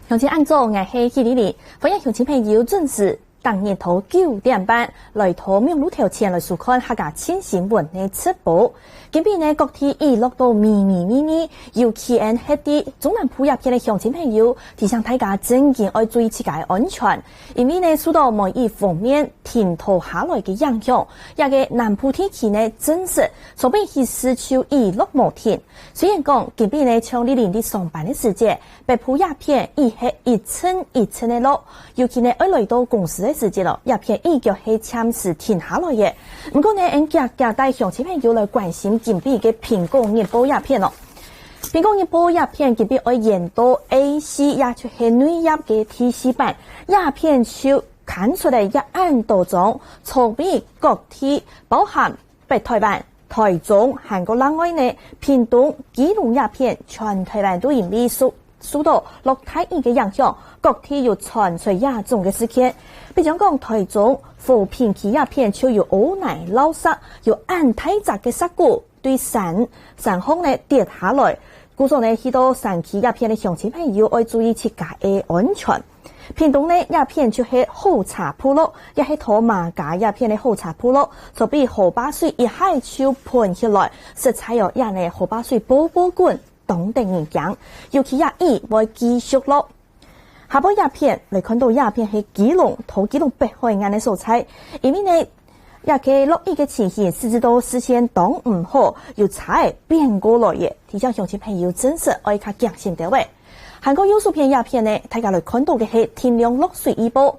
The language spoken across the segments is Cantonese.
向前按照我是纪丽丽，欢迎乡亲朋友准时当日头9点半来到明路头前来收看客家新新闻的直播。今边呢，各地已落到咪，尤其喺啲中南部一片的乡亲朋友，提醒大家真件要注意自家安全，因为呢受到某一方面天头下来嘅影响，也个南部天气呢真实，除非是时秋已落无天。虽然讲今边呢像你哋啲上班的时节，北部一片已系一层一层的落，尤其呢要来到公司的时节咯，一片依旧系暂时停下来嘅。不过呢，家带乡亲朋友来关心近边嘅苹果日报一片咯。苹果日报一片近边要延到 A4， 也就是内页嘅 TC 版，一片就看出来一案多种，错别各地包含北台湾、台中、韩国另外呢，屏东、基隆一片，全台湾都因为受到落太热嘅影响，各地又传出严重嘅事件。比如讲台中扶贫区一片就有乌泥漏塞，有按太窄嘅石鼓对山峰呢跌下来，故所呢许多山区一片嘅乡亲朋友要注意自家嘅安全。屏东呢一片就是好茶铺路，也是土马家一片的好茶铺路，所以河坝水一下就喷起来，食材有让呢河坝水波滚。等等影响，尤其也会继续落。下晡一片嚟看到一片係基隆北海岸的蔬菜，因為呢也嘅落雨嘅情形，甚至到事先擋唔好，有菜變過來嘅，提醒鄉親朋友真實愛較驚心到位。韓國有數片一片呢，大家來看到嘅係天亮落水預報，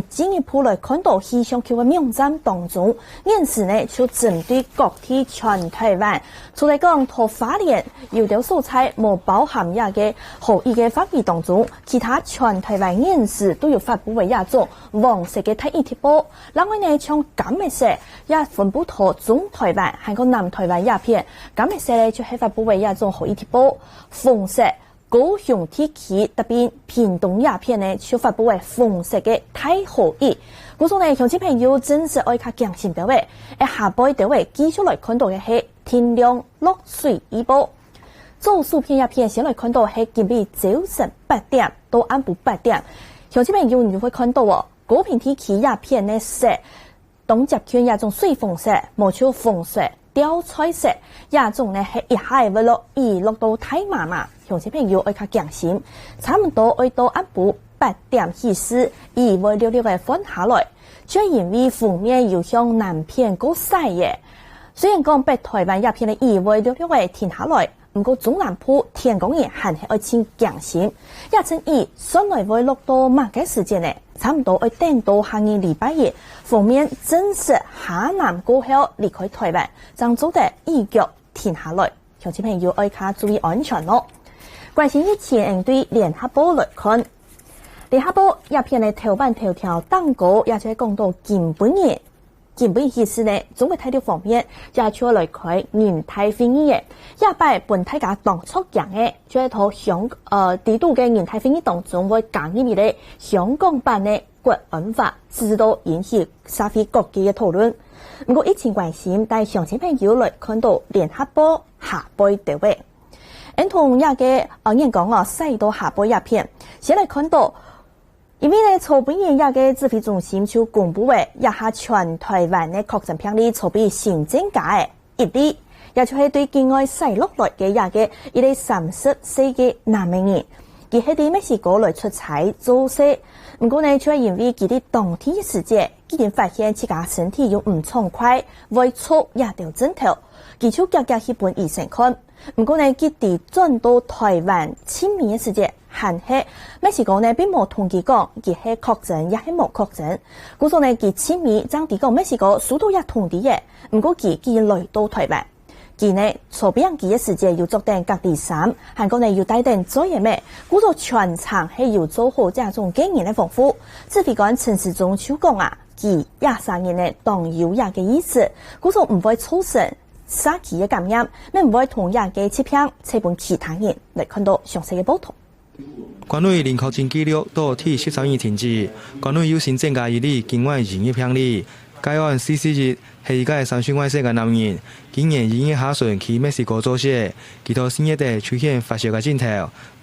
進一步來看到氣象局嘅網站當中，現時呢就針對各地全台灣，除嚟講桃花蓮有條蔬菜冇包含一嘅豪雨嘅範圍當中，其他全台灣現時都有發布為一種黃色嘅特異貼報。另外呢，像金嘅色也分布到中台灣、韓國南台灣一片，金嘅色呢就係發布為一種豪雨貼報，紅色。高雄地區特別屏東一片呢，就發布為紅色嘅大豪雨。故所呢，鄉親朋友真是愛較驚心到位。下晡到位繼續來看到嘅係天亮落水預報。早數片一片先來看到係今日早晨8點到暗晡8點，鄉親朋友你會看到哦，高屏地區一片呢色，東側圈一種水紅色，冇像紅色。吊彩色，一種呢係一下會落雨落到太麻麻，鄉親朋友愛較驚心，差唔多愛到暗晡8點起時，雨會溜嘅翻下來，卻因為鋒面又向南偏高曬嘅，雖然講北台灣一片嘅雨會溜嘅停下來，唔過中南部天公爺還係愛清驚心，一陣雨上來會落到乜嘅時間呢？差唔多要等到下個禮拜日，鋒面正式下南過後離開台灣，將做得雨腳停下來，鄉親朋友愛較注意安全咯。關心疫情對聯合報來看，聯合報一片嘅頭版頭條登稿，也就係講到近本意思呢，總會睇到方面，也出來開人大會議嘅，一擺本大家當出人嘅，就係到地度嘅人大會議當中會講入面嘅香港版嘅國安法，直到引起社會各界嘅討論。不過疫情關係，但係鄉親朋友來看到聯合報下晡到位，同一個人講細到下晡一片，先來看到。因為呢，籌備人一個指揮中心就公布為，一下全台灣的確診病例籌備新增加的一例，也就是對境外駛落來的一個34歲的男人，佢係喺墨西哥來出差做事，不過呢，卻因為佢哋當天嘅時節，佢哋發現自家身體有唔暢快，胃促也掉枕頭，佢就夾去本醫生看，不過呢，佢哋轉到台灣清明嘅時節。但係墨西哥呢並冇統計講佢係確診也係冇確診，故所呢佢前面將啲講墨西哥數到一同啲嘢，唔過佢來到台灣，佢呢錯別人佢嘅時節要做定隔離衫，韓國呢要帶定做嘢咩？故所全場係要做好這種經驗嘅豐富。指揮官陳時中就講佢23年呢當有嘅意思，故所唔會造成沙期嘅感染，唔會同樣嘅疾病採本其他人嚟看到詳細嘅報道。關於人確診記錄到第13日停止，關於有新增加一例境外染疫病例，该案44日係一個30歲嘅男人，今年2月下旬去墨西哥做事，佢到深夜地出現發燒嘅症頭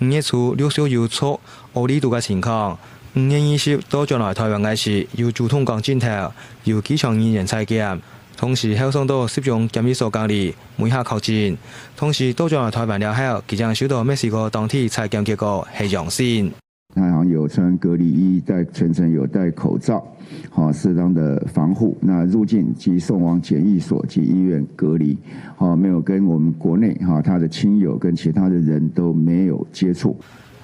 ，5月初六燒有錯、惡劣度嘅情況。5月20到將來台灣嘅時，要主動講症頭，要機場人員採檢，同時後送到接種檢疫所隔離，每下確診。同時到將來台灣了後，即將收到墨西哥當地採檢結果係陽性。他好像有穿隔離衣，全程有戴口罩，適當的防護。那入境及送往檢疫所及醫院隔離，沒有跟我們國內他的親友跟其他的人都沒有接觸。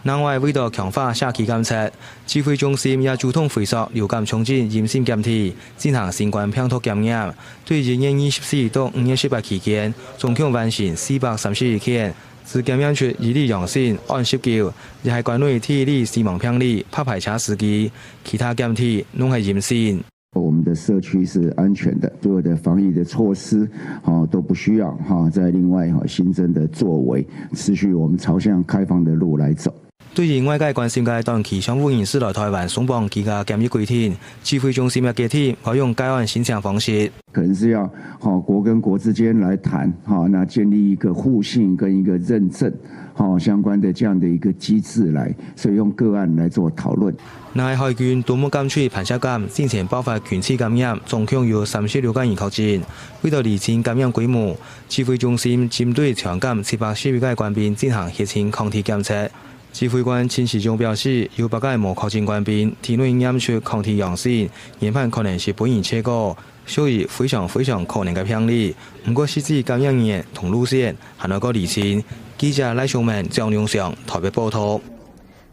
另外，為咗強化社區監測，指揮中心也主動回溯流感重症驗線檢體，進行新冠病毒檢驗。對2月24到5月18期間，總共完成432件。自檢驗出一例陽性，按19，亦係關內第一例死亡病例，拍排查司機，其他檢體攏係陰性。我們的社區是安全的，所有的防疫的措施都不需要再另外新增的作為，持續我們朝向開放的路來走。對於外界關心嘅短期商務人士來台灣鬆綁其他檢疫規定，指揮中心嘅解體可用該案新常方式，可能是要國跟國之間來談，那建立一個互信跟一個認證，相關的這樣的一個機制來，所以用個案來做討論。那海關杜木監區排查監先前爆發群次感染，總共有36個人確診。為咗釐清感染規模，指揮中心針對長監740個官兵進行血清抗體檢測。指揮官陳時中表示，有8個無確診官兵體內驗出抗體陽性，研判可能是本人切割，屬於非常可能嘅病例。不過實際感染源同路線還能夠釐清。記者賴雄文、張永祥台北報道。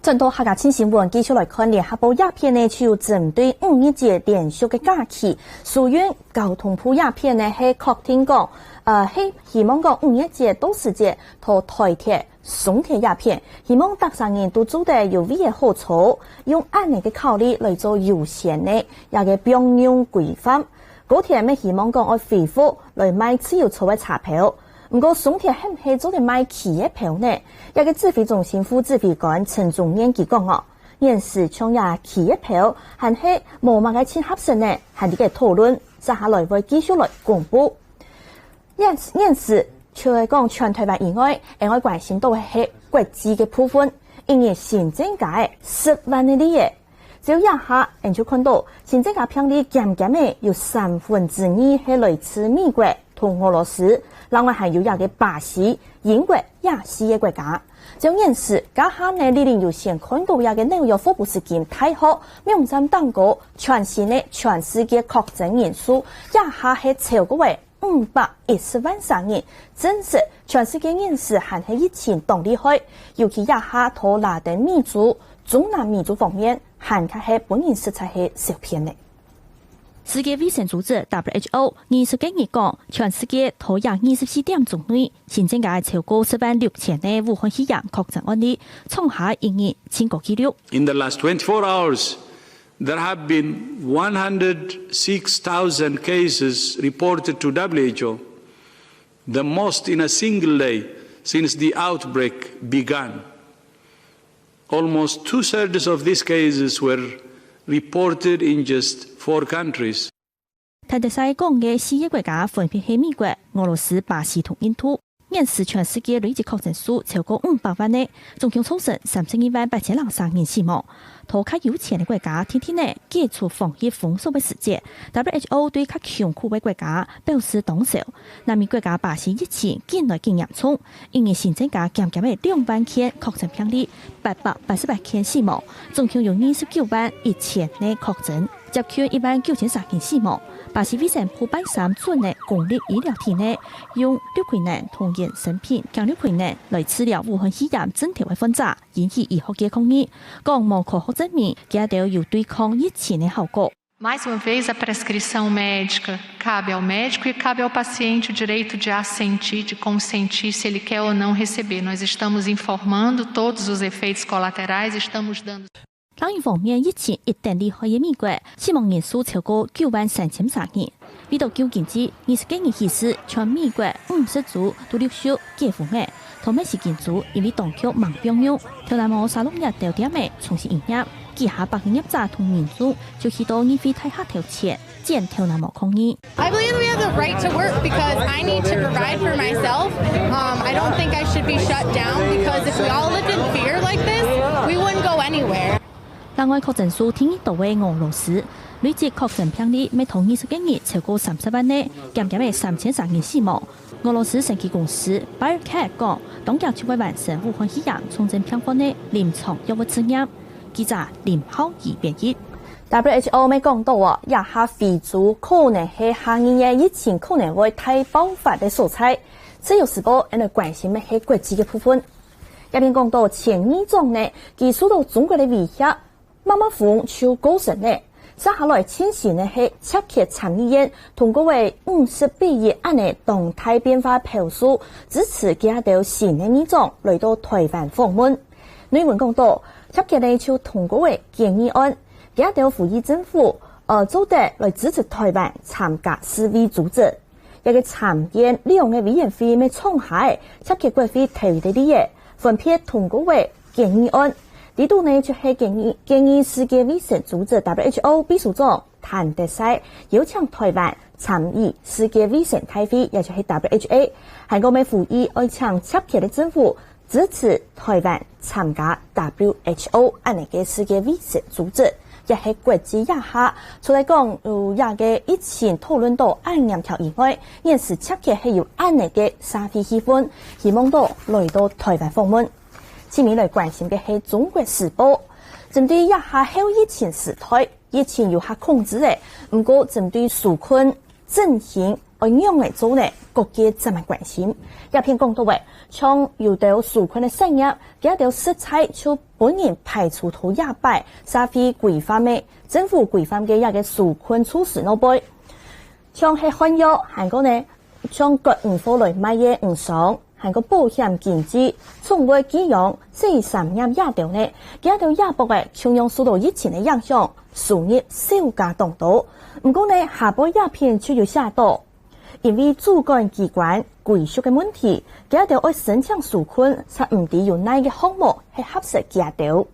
轉到客家新新聞，繼續來看聯合報鴉片呢，就針對5月節連續嘅假期，屬於交通部鴉片呢係確定講，係希望講5月節到時節同台鐵、松鐵鴉片，希望搭上人都做得有為嘅好處，用按呢嘅考慮來做優先呢，也嘅並用規範。高鐵咪希望講我恢復來賣自由座嘅車票。不過，松鐵係唔係做嚟賣企業票呢？一個指揮中心副指揮官陳宗彥佢講哦，現時搶呀企業票，還係冇乜嘅簽合適呢，係啲嘅討論，接下來會繼續來公布。現時除咗講全台灣以外，另外關心到係國際嘅部分，因為新增加10萬嘅例，只要一下，你就看到新增加病例漸漸嘅有2/3係來自美國同俄羅斯。另外還有一個巴西、英國、亞細嘅國家。就現時，家下呢呢年有先看到一個紐約福布斯檢太好，網站當過全新的全世界確診人數，一下係超過為510萬3人，真是全世界人士還係疫情當厲害，尤其一下到拉丁美洲、中南美洲方面，還係本人實在係小偏的。世界衛生組織 WHO 20日講，全世界頭廿24點鐘內新增加超過106000嘅武漢肺炎確診案例，創下一年前國紀錄。In the last 24 hours, there have been 106,000 cases reported to WHO, the most in a single day since the outbreak began. Almost 2/3 of these cases were reported in just 4 countries. 睇第三講嘅4個國家分別係美國、俄羅斯、巴西同印度。現時全世界累計確診數超過500萬呢，總共造成32,803人死亡。土較有錢嘅國家天天呢解除防疫封鎖嘅時節 ，WHO 對較窮苦嘅國家表示當受。南美國家巴西疫情近來更嚴重，因為新增加減嘅2萬件確診病例，888件死亡，總共有29,100嘅確診，接近19,300件死亡。巴西衛生部83尊嘅公立醫療體內用6億元同衍生品降6億元來治療武漢肺炎整體嘅患者，引起醫學嘅抗議，講無科學證明佢哋有對抗疫情嘅效果。Mais uma vez, a prescrição médica cabe ao médico e cabe ao paciente o direito de assentir, de consentir se ele quer ou não receber. Nós estamos informando todos os efeitos colaterais, estamos dando. 另一方面，疫情一旦厲害嘅美國，死亡人數超過93,300人。為到救經濟，20日起始，全美國50州都陸續解封嘅，同美是建築因為當局忙表用，條南無沙鹿日到點嘅重新營業，旗下百業者同民眾就去到免費睇客條錢。剪头那么抗议。I believe we have the right to work because I need to provide for myself. I don't think I should be shut down because if we all lived in fear like this, we wouldn't go anywhere. 另外，確診數天已到位俄羅斯，累計確診病例每同20幾日超過30萬呢，減減嘅3300人死亡。俄羅斯神奇公司 BioNTech 講，當局將會完成武漢肺炎重症病患嘅臨床藥物試驗。記者林浩儀編譯。WHO 咪講到啊，也下非洲可能係下年嘅疫情可能會大爆發嘅所在。自由時報因為關心嘅係國際嘅部分，一邊講到前2種呢，佢受到中國嘅威脅，慢慢風超高升呢。接下來進行的係赤協參議院通過為50比1案的動態變化票數，支持加到新的2種來到台灣訪問。內文講到，赤協呢就通過為建議案，加到呼籲政府做得來支持台灣參加世衛組織。一個參議兩個委員會咪創下赤協國會提的啲嘢，分別通過為建議案。呢度呢就係建議世界衛生組織 WHO 秘書長譚德塞邀請台灣參與世界衛生大會，也就係 WHO， 韓國咪呼籲愛請赤協的政府支持台灣參加 WHO 安尼嘅世界衛生組織，也係國際也下出嚟講也嘅疫情討論到安嚴條以外，現時赤協係有安尼嘅社會氣氛，希望到來到台灣訪問。前面來關心嘅係中國時報，針對一下後疫情時代，疫情有下控制嘅，不過針對紓困振興而樣嚟做呢，各界真係關心。一篇講到嘅，從有到紓困嘅產業，加到食材就本人排除到100，社會規範嘅政府規範嘅一個紓困措施內背，從係漢藥，韓國呢，從國5貨來買嘢唔爽。韓國保險經濟從未幾樣43年亞條呢，加到亞博嘅同樣受到疫情嘅影響，收入少加當多。唔過呢，下部亞片就要下到，因為主管機關歸屬嘅問題，加到愛申請紓困，才唔知有哪個項目係合適加到。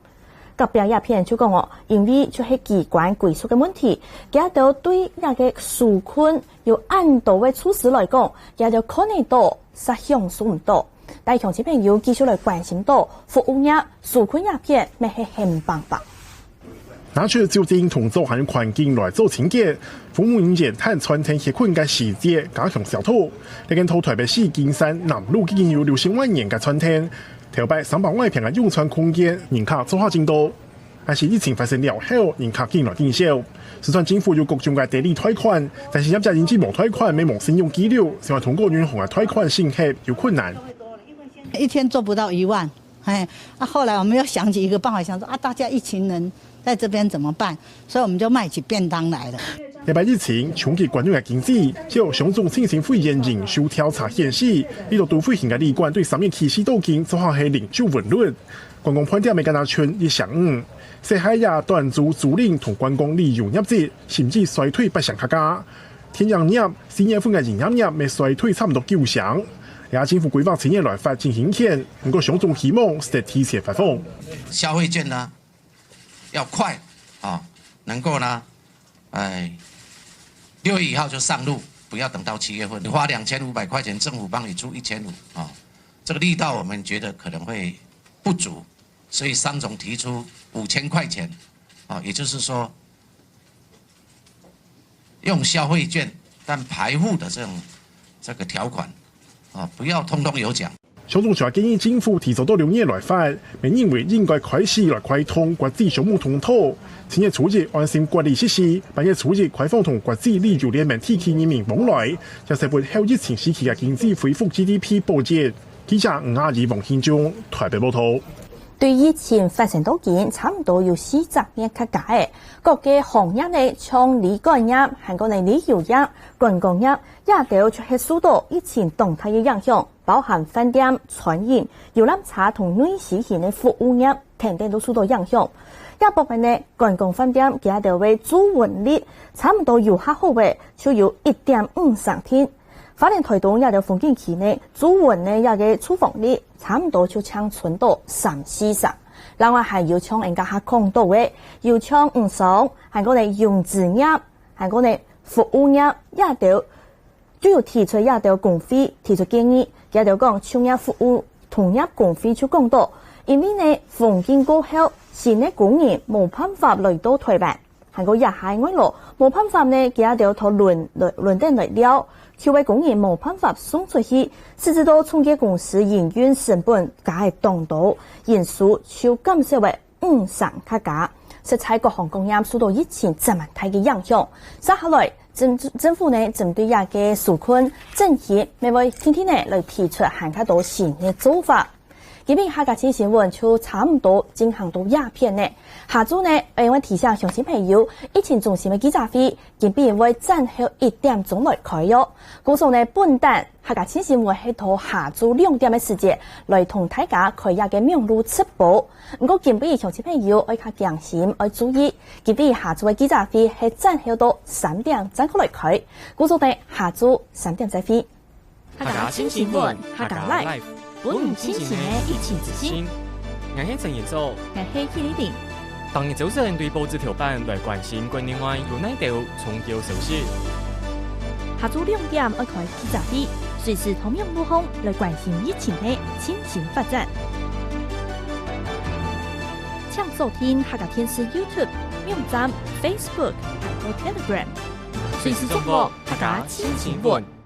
隔壁亞片就講我，因為就係機關歸屬嘅問題，加到對那個紓困有按度嘅措施來講，加到可能到。實享受唔到，但係同志朋友繼續來關心到服務業、紓困鴉片咪係很棒吧？拿出酒精同造行環境來做清潔，服務人員探傳承協困嘅細節加強小兔。你見到台北市金山南路已經有60萬元嘅傳承，頭擺300萬平嘅用餐空間，人客做下進度。但是疫情發生了後，人客進來減少。雖然政府有各種嘅地利貸款，但是一家人只冇貸款，沒冇信用記錄，想要通過銀行嘅貸款審核有困難。一天做不到1萬，後來我們又想起一個辦法，想說大家一群人在這邊怎麼辦？所以我們就賣起便當來了。禮拜疫情衝擊觀眾嘅經濟，就上總進行肺炎人數調查顯示，呢度都會型嘅旅館對3面起始都經做下係零就穩論。觀光盤點嘅間村亦響應。西海亞短租租賃同觀光旅遊業者甚至衰退不相客家，天然業、4月份嘅營業業咪衰退差唔多9成。也政府規劃前年來發進行權，不過上總希望是提前發放。消費券呢要快能夠呢6月1號就上路，不要等到7月份。你花2500塊錢，政府幫你出1500這個力道我們覺得可能會不足。所以商總提出5000塊錢，也就是說用消費券但排戶的這個條款，不要通通有獎。上總仲建議政府提早到6月來發，並認為應該開始來開通國際商務通道，前日處置安心國際設施，半夜處置開放同國際旅遊聯盟地區人民往來，就成為後疫情時期嘅經濟恢復 GDP 保證。記者吳亞儀、王憲忠台北報道。對疫情發生到今，差唔多有40年較加嘅，各個行業呢，從旅館業、韓國嘅旅遊業、觀光業，也都係受到疫情動態嘅影響，包含飯店、餐飲、遊覽車同內需型嘅服務業，等等都受到影響。一部分呢，觀光飯店佢哋為主運力，差唔多遊客好嘅，就有1.5上天。花蓮台東也有風景區呢，主運呢也個出房率差唔多就搶存到3-4成。另外還有搶人家下講到嘅，要搶唔爽，韓國嘅用紙業，韓國嘅服务业也都主要提出也都公费提出建议，也都讲商业服务同业公费就更多，因为呢封建过后，新的工人冇办法来到台湾，韩国也海外咯，冇办法呢，佢也都到伦敦来了。求为工人冇办法送出去，甚至到中介公司营运成本加当多，因数就减少为5%卡价，实在各行各业受到疫情这么大的影响。接下来政府呢针对亚嘅纾困政策，每位天天呢来提出很多新的做法。今日下个新新闻就差唔多进行到鸦片呢。下周呢，因为提醒乡亲朋友，疫情中心的记者会，今日会暂后1点钟来开哟。故此呢，本单下个新新闻系到下周2点的时间来同大家开一个名录直播。不过今日乡亲朋友要较小心，要注意，今日下周的记者会系暂后到3点正好来开。故此呢，下周3点再会。下个新新闻，下个 live。本唔清醒嘅疫情之心，我係陳彥祖，我係希里定。當日早上對報紙條版來關心國內外有哪條重要消息。下晝2點要開記者會，隨時同樣路況來關心疫情嘅前景發展。請收聽下個電視 YouTube、網站、Facebook 和 Telegram，隨時掌握下個新新聞。